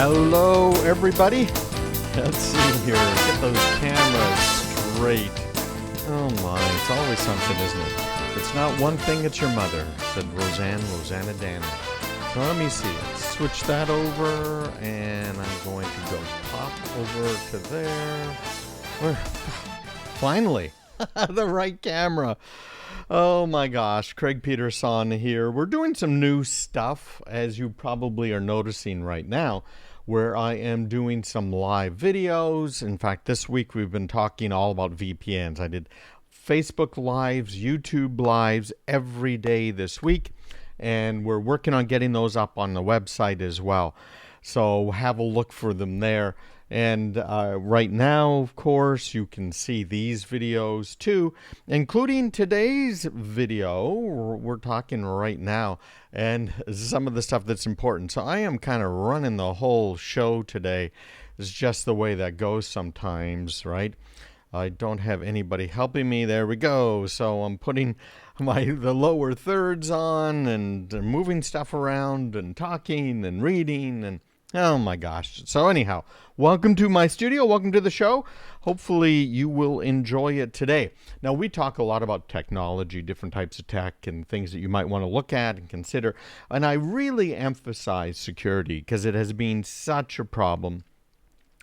Hello, everybody. Let's see here. Get those cameras straight. Oh my, it's always something, isn't it? If it's not one thing, it's your mother, said Rosanna Dana. So let me see. Let's switch that over, and I'm going to go pop over to there. Finally, the right camera. Oh my gosh, Craig Peterson here. We're doing some new stuff, as you probably are noticing right now, where I am doing some live videos. In fact, this week we've been talking all about VPNs. I did Facebook Lives, YouTube Lives every day this week, and we're working on getting those up on the website as well. So have a look for them there. And right now, of course, you can see these videos too, including today's video. We're talking right now, and some of the stuff that's important. So I am kind of running the whole show today. It's just the way that goes sometimes, right? I don't have anybody helping me. There we go. So I'm putting the lower thirds on and moving stuff around and talking and reading and oh my gosh. So anyhow, welcome to my studio. Welcome to the show. Hopefully you will enjoy it today. Now, we talk a lot about technology, different types of tech and things that you might want to look at and consider. And I really emphasize security because it has been such a problem.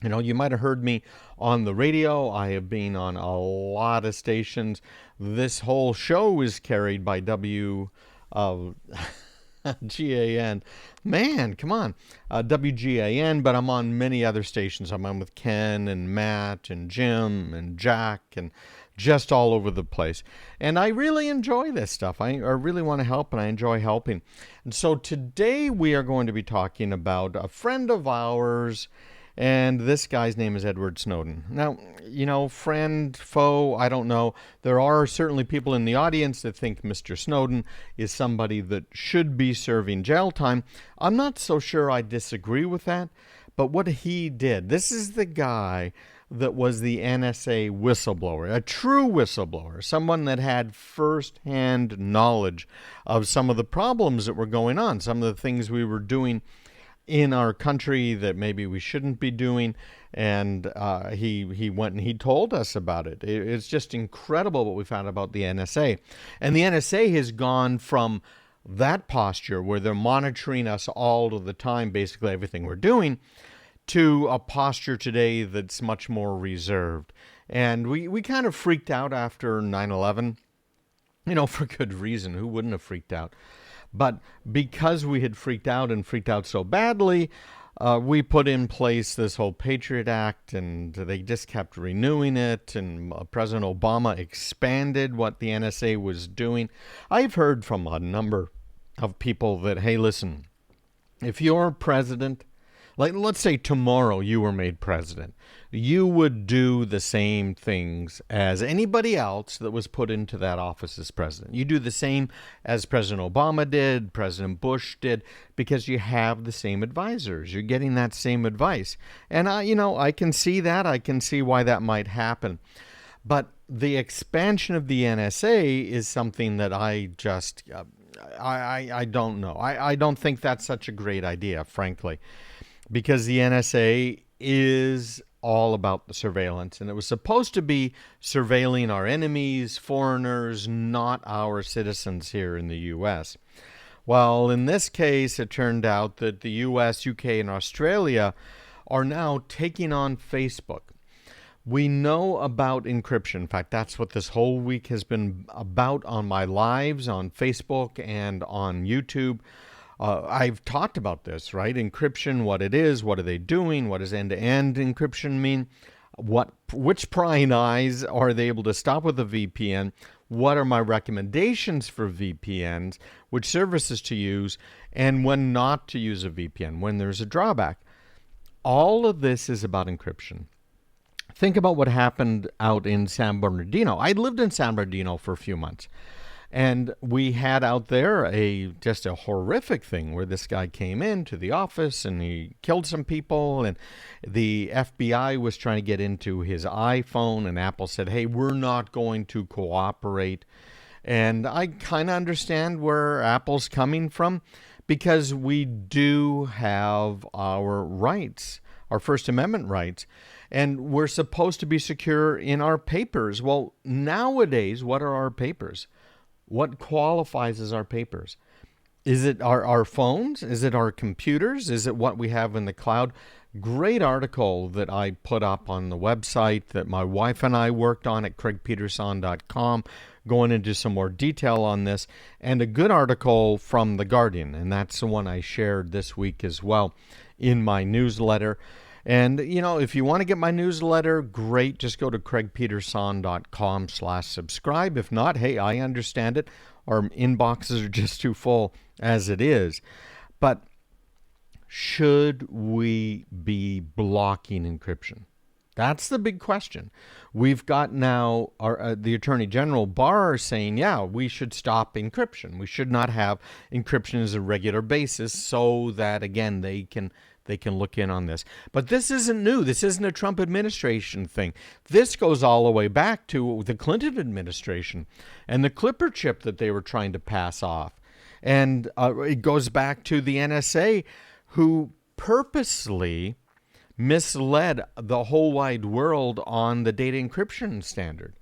You know, you might have heard me on the radio. I have been on a lot of stations. This whole show is carried by GAN. Man, come on. WGAN, but I'm on many other stations. I'm on with Ken and Matt and Jim and Jack and just all over the place. And I really enjoy this stuff. I really want to help, and I enjoy helping. And so today we are going to be talking about a friend of ours, and this guy's name is Edward Snowden. Now, you know, friend, foe, I don't know. There are certainly people in the audience that think Mr. Snowden is somebody that should be serving jail time. I'm not so sure I disagree with that, but what he did, this is the guy that was the NSA whistleblower, a true whistleblower, someone that had first-hand knowledge of some of the problems that were going on, some of the things we were doing in our country that maybe we shouldn't be doing, and he went and he told us about it. It's just incredible what we found about the NSA. And the NSA has gone from that posture where they're monitoring us all of the time, basically everything we're doing, to a posture today that's much more reserved. And we kind of freaked out after 9/11, you know, for good reason. Who wouldn't have freaked out? But because we had freaked out and freaked out so badly, we put in place this whole Patriot Act, and they just kept renewing it, and President Obama expanded what the NSA was doing. I've heard from a number of people that, hey, listen, if you're president, like let's say tomorrow you were made president, you would do the same things as anybody else that was put into that office as president. You do the same as President Obama did, President Bush did, because you have the same advisors. You're getting that same advice. And I can see that. I can see why that might happen. But the expansion of the NSA is something that I just, I don't know. I don't think that's such a great idea, frankly, because the NSA is all about the surveillance, and it was supposed to be surveilling our enemies, foreigners, not our citizens here in the U.S. Well, in this case, it turned out that the U.S., UK, and Australia are now taking on Facebook. We know about encryption. In fact, that's what this whole week has been about on my lives on Facebook and on YouTube. I've talked about this, right? Encryption, what it is, what are they doing, what does end-to-end encryption mean, which prying eyes are they able to stop with a VPN, what are my recommendations for VPNs, which services to use, and when not to use a VPN, when there's a drawback. All of this is about encryption. Think about what happened out in San Bernardino. I lived in San Bernardino for a few months. And we had out there just a horrific thing where this guy came into the office and he killed some people, and the FBI was trying to get into his iPhone, and Apple said, hey, we're not going to cooperate. And I kind of understand where Apple's coming from, because we do have our rights, our First Amendment rights, and we're supposed to be secure in our papers. Well, nowadays, what are our papers? What qualifies as our papers? Is it our phones? Is it our computers? Is it what we have in the cloud? Great article that I put up on the website that my wife and I worked on at craigpeterson.com, going into some more detail on this, and a good article from The Guardian, and that's the one I shared this week as well in my newsletter. And, if you want to get my newsletter, great. Just go to craigpeterson.com/subscribe. If not, hey, I understand it. Our inboxes are just too full as it is. But should we be blocking encryption? That's the big question. We've got now the Attorney General Barr saying, yeah, we should stop encryption. We should not have encryption as a regular basis so that, again, they can look in on this. But this isn't new. This isn't a Trump administration thing. This goes all the way back to the Clinton administration and the Clipper chip that they were trying to pass off. And it goes back to the NSA, who purposely misled the whole wide world on the data encryption standard.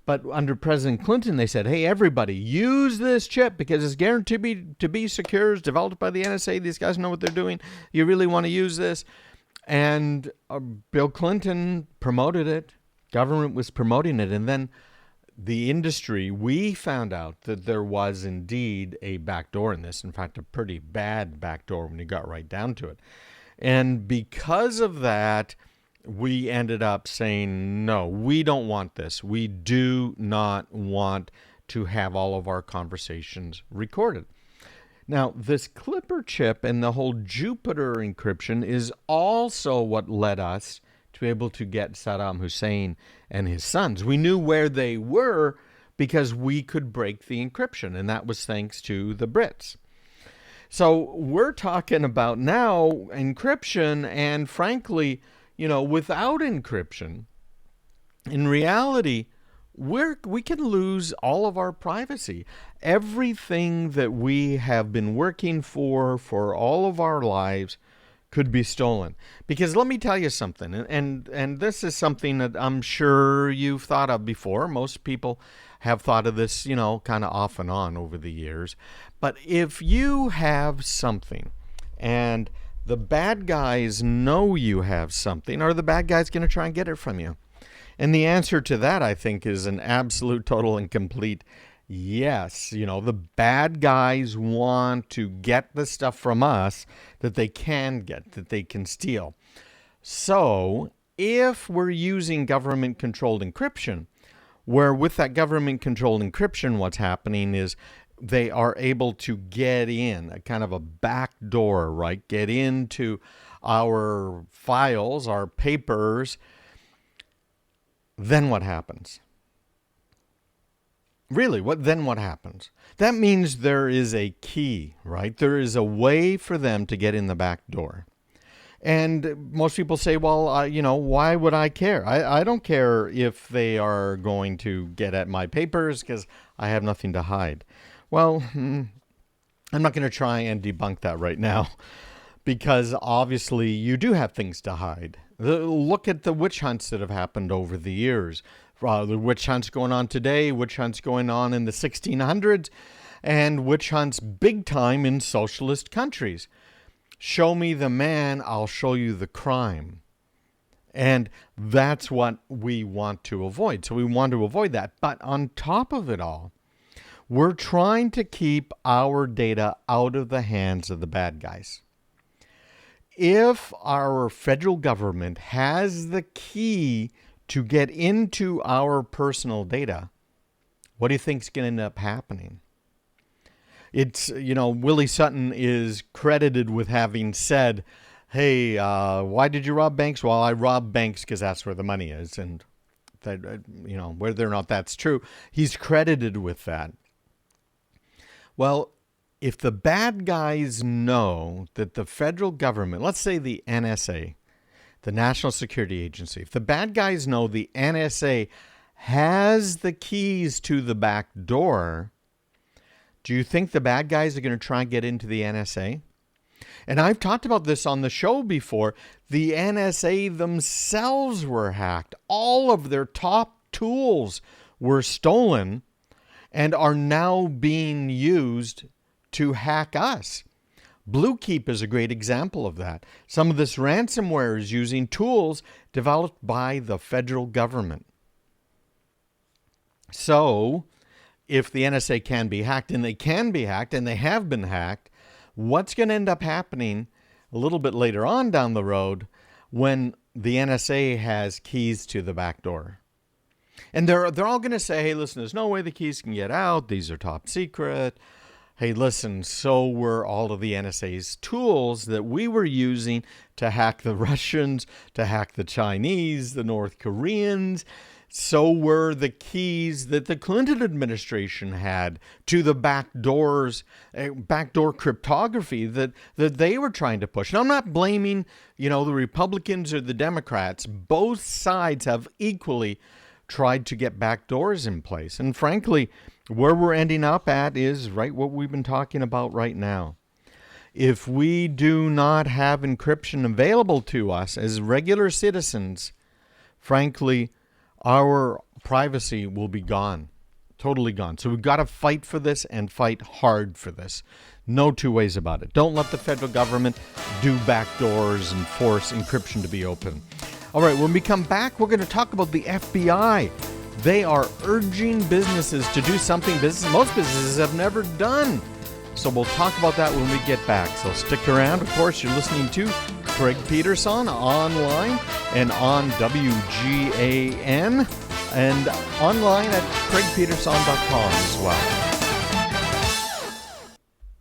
But under President Clinton, they said, hey, everybody, use this chip because it's guaranteed to be secure. It's developed by the NSA. These guys know what they're doing. You really want to use this. And Bill Clinton promoted it. Government was promoting it. And then the industry, we found out that there was indeed a backdoor in this. In fact, a pretty bad backdoor when you got right down to it. And because of that, we ended up saying, no, we don't want this. We do not want to have all of our conversations recorded. Now, this Clipper chip and the whole Jupiter encryption is also what led us to be able to get Saddam Hussein and his sons. We knew where they were because we could break the encryption, and that was thanks to the Brits. So we're talking about now encryption, and frankly, without encryption, in reality, we can lose all of our privacy. Everything that we have been working for all of our lives could be stolen. Because let me tell you something, and this is something that I'm sure you've thought of before. Most people have thought of this, kind of off and on over the years. But if you have something and the bad guys know you have something, are the bad guys going to try and get it from you? And the answer to that, I think, is an absolute, total, and complete yes. The bad guys want to get the stuff from us that they can get, that they can steal. So if we're using government-controlled encryption, where with that government-controlled encryption, what's happening is they are able to get in, a kind of a back door, right? Get into our files, our papers. Then what happens? Really, what happens? That means there is a key, right? There is a way for them to get in the back door. And most people say, well, why would I care? I don't care if they are going to get at my papers because I have nothing to hide. Well, I'm not going to try and debunk that right now because obviously you do have things to hide. Look at the witch hunts that have happened over the years. The witch hunts going on today, witch hunts going on in the 1600s, and witch hunts big time in socialist countries. Show me the man, I'll show you the crime. And that's what we want to avoid. So we want to avoid that. But on top of it all, we're trying to keep our data out of the hands of the bad guys. If our federal government has the key to get into our personal data, what do you think is going to end up happening? It's, Willie Sutton is credited with having said, hey, why did you rob banks? Well, I robbed banks because that's where the money is. And, that, whether or not that's true, he's credited with that. Well, if the bad guys know that the federal government, let's say the NSA, the National Security Agency, if the bad guys know the NSA has the keys to the back door, Do you think the bad guys are going to try and get into the NSA? And I've talked about this on the show before. The NSA themselves were hacked. All of their top tools were stolen and are now being used to hack us. Bluekeep is a great example of that. Some of this ransomware is using tools developed by the federal government. So, if the NSA can be hacked, and they can be hacked, and they have been hacked, what's going to end up happening a little bit later on down the road when the NSA has keys to the back door? And they're all going to say, hey, listen, there's no way the keys can get out. These are top secret. Hey, listen, so were all of the NSA's tools that we were using to hack the Russians, to hack the Chinese, the North Koreans. So were the keys that the Clinton administration had to the backdoor cryptography that they were trying to push. And I'm not blaming, the Republicans or the Democrats. Both sides have equally tried to get backdoors in place. And frankly, where we're ending up at is right what we've been talking about right now. If we do not have encryption available to us as regular citizens, frankly, our privacy will be gone, totally gone. So we've got to fight for this and fight hard for this. No two ways about it. Don't let the federal government do backdoors and force encryption to be open. All right, when we come back, we're going to talk about the FBI. They are urging businesses to do something most businesses have never done. So we'll talk about that when we get back. So stick around. Of course, you're listening to Craig Peterson online and on WGAN and online at craigpeterson.com as well.